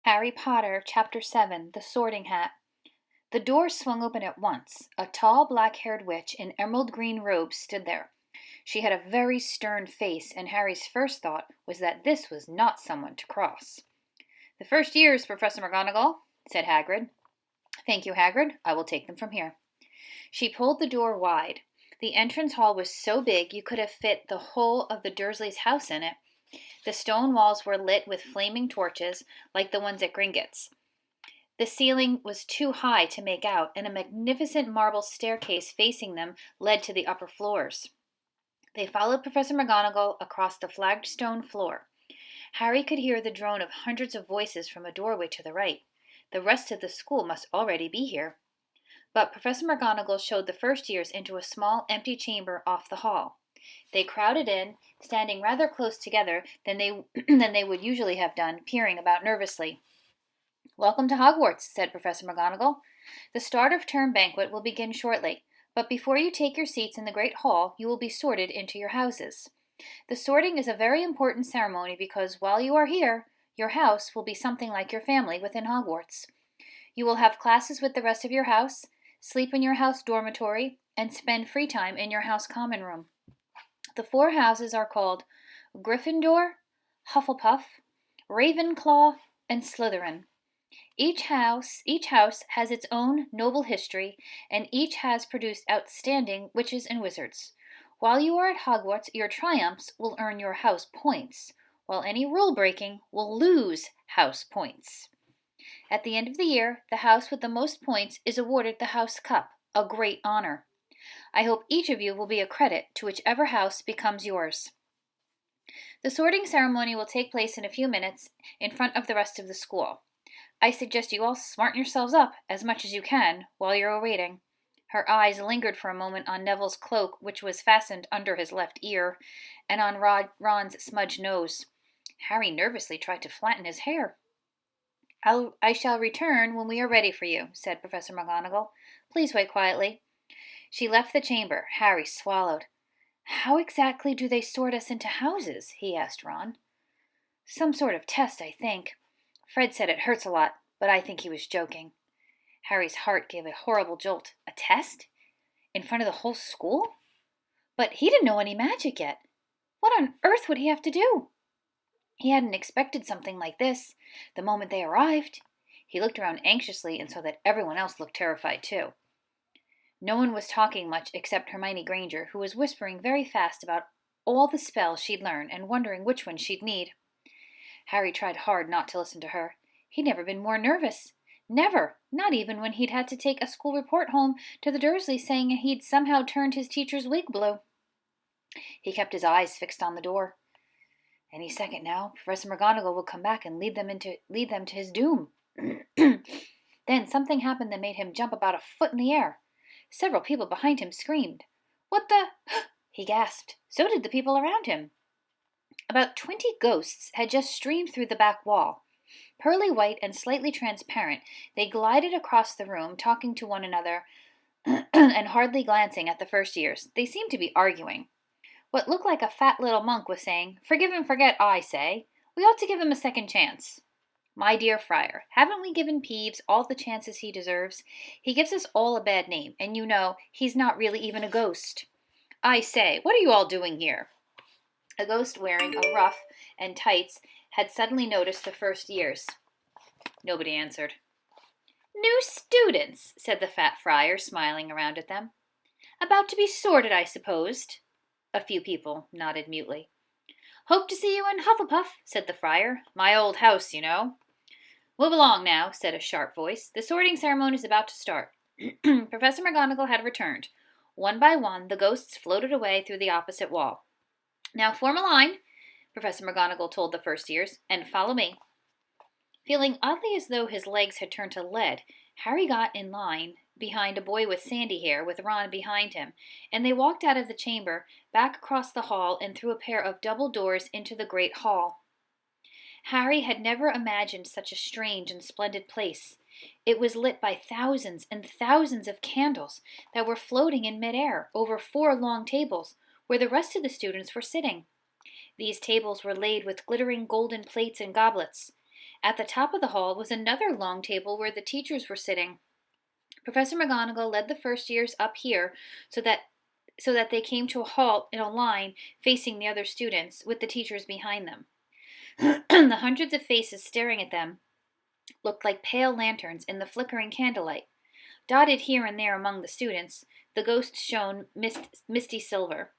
Harry Potter, Chapter 7 The Sorting Hat. The door swung open at once. A tall, black-haired witch in emerald green robes stood there. She had a very stern face, and Harry's first thought was that this was not someone to cross. "The first years, Professor McGonagall," said Hagrid. "Thank you, Hagrid. I will take them from here." She pulled the door wide. The entrance hall was so big you could have fit the whole of the Dursleys' house in it. The stone walls were lit with flaming torches, like the ones at Gringotts. The ceiling was too high to make out, and a magnificent marble staircase facing them led to the upper floors. They followed Professor McGonagall across the flagged stone floor. Harry could hear the drone of hundreds of voices from a doorway to the right. The rest of the school must already be here. But Professor McGonagall showed the first years into a small, empty chamber off the hall. They crowded in, standing rather close together than they would usually have done, peering about nervously. "Welcome to Hogwarts," said Professor McGonagall. "The start of term banquet will begin shortly, but before you take your seats in the great hall, you will be sorted into your houses. The sorting is a very important ceremony because while you are here, your house will be something like your family within Hogwarts. You will have classes with the rest of your house, sleep in your house dormitory, and spend free time in your house common room. The 4 houses are called Gryffindor, Hufflepuff, Ravenclaw, and Slytherin. Each house has its own noble history, and each has produced outstanding witches and wizards. While you are at Hogwarts, your triumphs will earn your house points, while any rule breaking will lose house points. At the end of the year, the house with the most points is awarded the House Cup, a great honor. I hope each of you will be a credit to whichever house becomes yours. The sorting ceremony will take place in a few minutes in front of the rest of the school. I suggest you all smarten yourselves up as much as you can while you're waiting." Her eyes lingered for a moment on Neville's cloak, which was fastened under his left ear, and on Ron's smudged nose. Harry nervously tried to flatten his hair. "I shall return when we are ready for you," said Professor McGonagall. "Please wait quietly." She left the chamber. Harry swallowed. "How exactly do they sort us into houses?" he asked Ron. "Some sort of test, I think. Fred said it hurts a lot, but I think he was joking." Harry's heart gave a horrible jolt. A test? In front of the whole school? But he didn't know any magic yet. What on earth would he have to do? He hadn't expected something like this the moment they arrived. He looked around anxiously and saw that everyone else looked terrified too. No one was talking much except Hermione Granger, who was whispering very fast about all the spells she'd learn and wondering which ones she'd need. Harry tried hard not to listen to her. He'd never been more nervous. Never, not even when he'd had to take a school report home to the Dursleys saying he'd somehow turned his teacher's wig blue. He kept his eyes fixed on the door. Any second now, Professor McGonagall would come back and lead them to his doom. Then something happened that made him jump about a foot in the air. Several people behind him screamed. "What the—" he gasped. So did the people around him. About 20 ghosts had just streamed through the back wall. Pearly white and slightly transparent, they glided across the room, talking to one another and hardly glancing at the first years. They seemed to be arguing. What looked like a fat little monk was saying, "Forgive and forget, I say. We ought to give him a second chance." "My dear Friar, haven't we given Peeves all the chances he deserves? He gives us all a bad name, and you know he's not really even a ghost." "I say, what are you all doing here?" A ghost wearing a ruff and tights had suddenly noticed the first years. Nobody answered. "New students," said the fat friar, smiling around at them. "About to be sorted, I supposed." A few people nodded mutely. "Hope to see you in Hufflepuff," said the friar. "My old house, you know." "Move along now," said a sharp voice. "The sorting ceremony is about to start." Professor McGonagall had returned. One by one, the ghosts floated away through the opposite wall. "Now form a line," Professor McGonagall told the first years, "and follow me." Feeling oddly as though his legs had turned to lead, Harry got in line behind a boy with sandy hair, with Ron behind him, and they walked out of the chamber, back across the hall, and through a pair of double doors into the great hall. Harry had never imagined such a strange and splendid place. It was lit by thousands and thousands of candles that were floating in midair over 4 long tables where the rest of the students were sitting. These tables were laid with glittering golden plates and goblets. At the top of the hall was another long table where the teachers were sitting. Professor McGonagall led the first years up here so that they came to a halt in a line facing the other students, with the teachers behind them. The hundreds of faces staring at them looked like pale lanterns in the flickering candlelight. Dotted here and there among the students, the ghosts shone misty silver.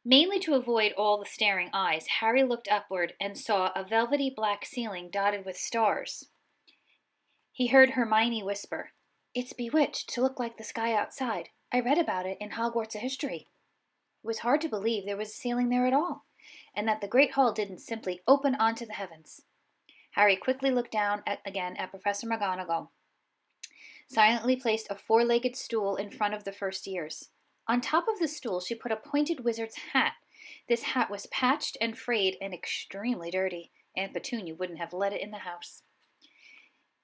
Mainly to avoid all the staring eyes, Harry looked upward and saw a velvety black ceiling dotted with stars. He heard Hermione whisper, "It's bewitched to look like the sky outside. I read about it in Hogwarts history." It was hard to believe there was a ceiling there at all, and that the great hall didn't simply open onto the heavens. Harry quickly looked down again at Professor McGonagall, silently placed a four-legged stool in front of the first years. On top of the stool, she put a pointed wizard's hat. This hat was patched and frayed and extremely dirty. Aunt Petunia wouldn't have let it in the house.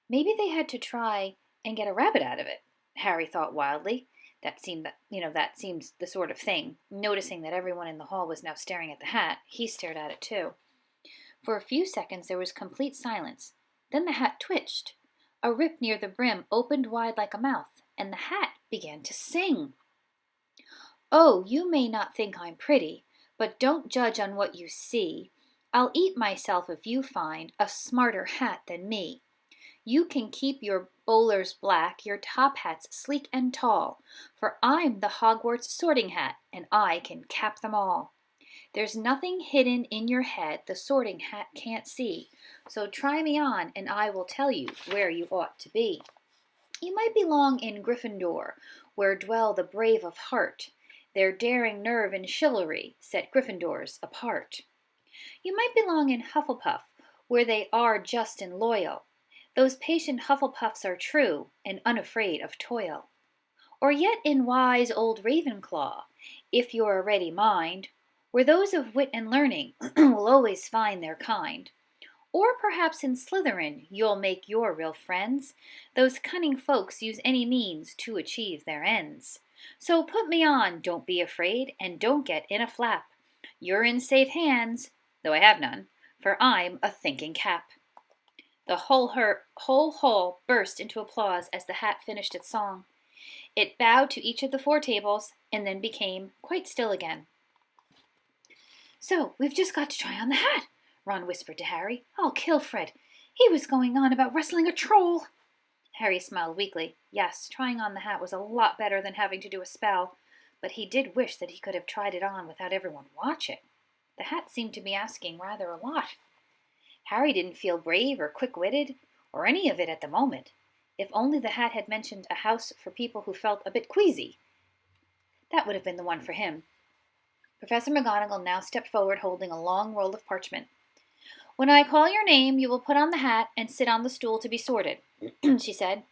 Maybe they had to try and get a rabbit out of it, Harry thought wildly. That seemed the sort of thing. Noticing that everyone in the hall was now staring at the hat, he stared at it too. For a few seconds there was complete silence. Then the hat twitched. A rip near the brim opened wide like a mouth, and the hat began to sing. "Oh, you may not think I'm pretty, but don't judge on what you see. I'll eat myself if you find a smarter hat than me. You can keep your bowlers black, your top hats sleek and tall, for I'm the Hogwarts sorting hat, and I can cap them all. There's nothing hidden in your head the sorting hat can't see, so try me on and I will tell you where you ought to be. You might belong in Gryffindor, where dwell the brave of heart. Their daring nerve and chivalry set Gryffindors apart. You might belong in Hufflepuff, where they are just and loyal. Those patient Hufflepuffs are true and unafraid of toil. Or yet in wise old Ravenclaw, if you're a ready mind, where those of wit and learning will always find their kind. Or perhaps in Slytherin you'll make your real friends. Those cunning folks use any means to achieve their ends. So put me on, don't be afraid, and don't get in a flap. You're in safe hands, though I have none, for I'm a thinking cap." The whole hall burst into applause as the hat finished its song. It bowed to each of the four tables, and then became quite still again. "So, we've just got to try on the hat," Ron whispered to Harry. "I'll kill Fred. He was going on about wrestling a troll." Harry smiled weakly. Yes, trying on the hat was a lot better than having to do a spell, but he did wish that he could have tried it on without everyone watching. The hat seemed to be asking rather a lot. Harry didn't feel brave or quick-witted, or any of it at the moment. If only the hat had mentioned a house for people who felt a bit queasy. That would have been the one for him. Professor McGonagall now stepped forward holding a long roll of parchment. "When I call your name, you will put on the hat and sit on the stool to be sorted," she said.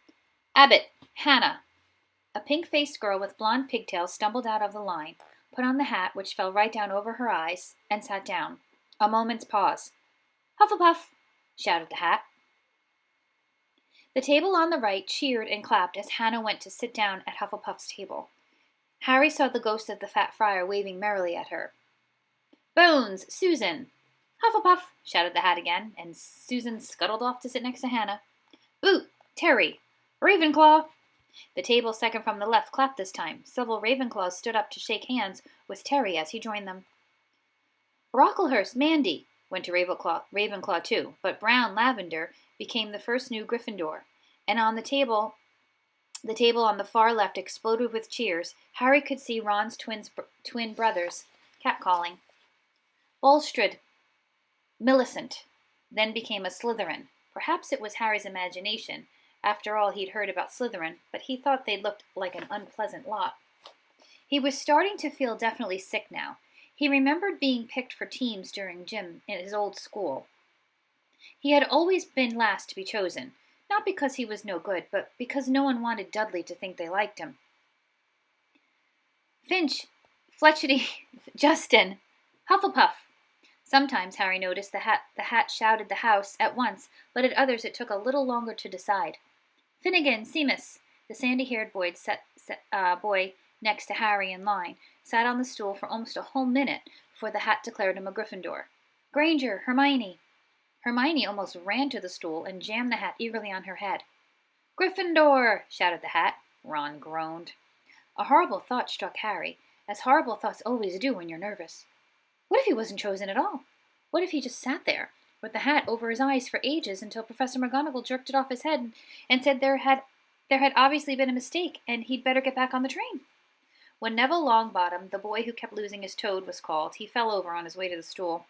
"Abbott, Hannah." A pink-faced girl with blonde pigtails stumbled out of the line, put on the hat, which fell right down over her eyes, and sat down. A moment's pause. "Hufflepuff!" shouted the hat. The table on the right cheered and clapped as Hannah went to sit down at Hufflepuff's table. Harry saw the ghost of the fat friar waving merrily at her. "Bones, Susan!" "Hufflepuff!" shouted the hat again, and Susan scuttled off to sit next to Hannah. "Boot, Terry! Ravenclaw!" The table second from the left clapped this time. Several Ravenclaws stood up to shake hands with Terry as he joined them. "Brocklehurst, Mandy!" went to Ravenclaw too, but Brown Lavender became the first new Gryffindor, and on the table on the far left exploded with cheers. Harry could see Ron's twin brothers catcalling. Bulstrode, Millicent, then became a Slytherin. Perhaps it was Harry's imagination. After all, he'd heard about Slytherin, but he thought they looked like an unpleasant lot. He was starting to feel definitely sick now. He remembered being picked for teams during gym in his old school. He had always been last to be chosen, not because he was no good, but because no one wanted Dudley to think they liked him. "Finch, Fletchity, Justin, Hufflepuff." Sometimes Harry noticed the hat shouted the house at once, but at others it took a little longer to decide. "Finnegan, Seamus." The sandy-haired boy next to Harry in line sat on the stool for almost a whole minute before the hat declared him a Gryffindor. "Granger, Hermione." Hermione almost ran to the stool and jammed the hat eagerly on her head. "Gryffindor!" shouted the hat. Ron groaned. A horrible thought struck Harry, as horrible thoughts always do when you're nervous. What if he wasn't chosen at all? What if he just sat there, with the hat over his eyes for ages until Professor McGonagall jerked it off his head and said there had obviously been a mistake and he'd better get back on the train? When Neville Longbottom, the boy who kept losing his toad, was called, he fell over on his way to the stool.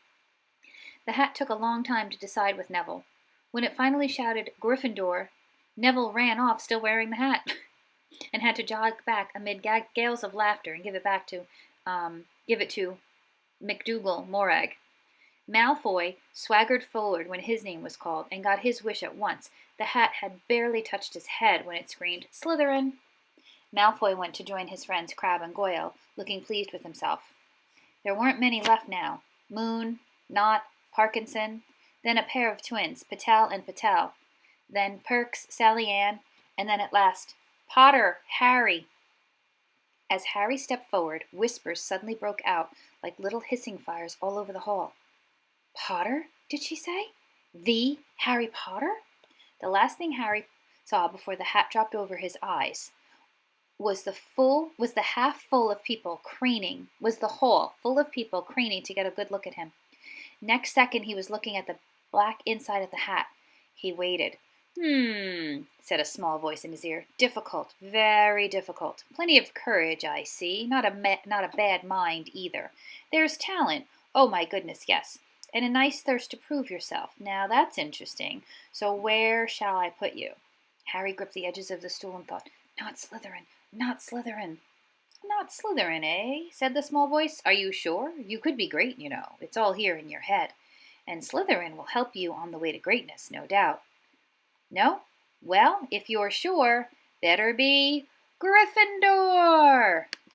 The hat took a long time to decide with Neville. When it finally shouted Gryffindor, Neville ran off still wearing the hat and had to jog back amid gales of laughter and give it to McDougal Morag. Malfoy swaggered forward when his name was called and got his wish at once. The hat had barely touched his head when it screamed, "Slytherin!" Malfoy went to join his friends Crabbe and Goyle, looking pleased with himself. There weren't many left now. Moon, Knott, Parkinson, then a pair of twins, Patel and Patel, then Perks, Sally Ann, and then at last, Potter, Harry. As Harry stepped forward, whispers suddenly broke out like little hissing fires all over the hall. Potter, did she say? The Harry Potter? The last thing Harry saw before the hat dropped over his eyes was the hall full of people craning to get a good look at him. Next second he was looking at the black inside of the hat. He waited. Said a small voice in his ear. Difficult, very difficult. Plenty of courage, I see. Not a bad mind either. There's talent. Oh my goodness, yes. And a nice thirst to prove yourself. Now that's interesting. So where shall I put you? Harry gripped the edges of the stool and thought, Not Slytherin, not Slytherin. Not Slytherin, eh? Said the small voice. Are you sure? You could be great, you know. It's all here in your head. And Slytherin will help you on the way to greatness, no doubt. No? Well, if you're sure, better be Gryffindor!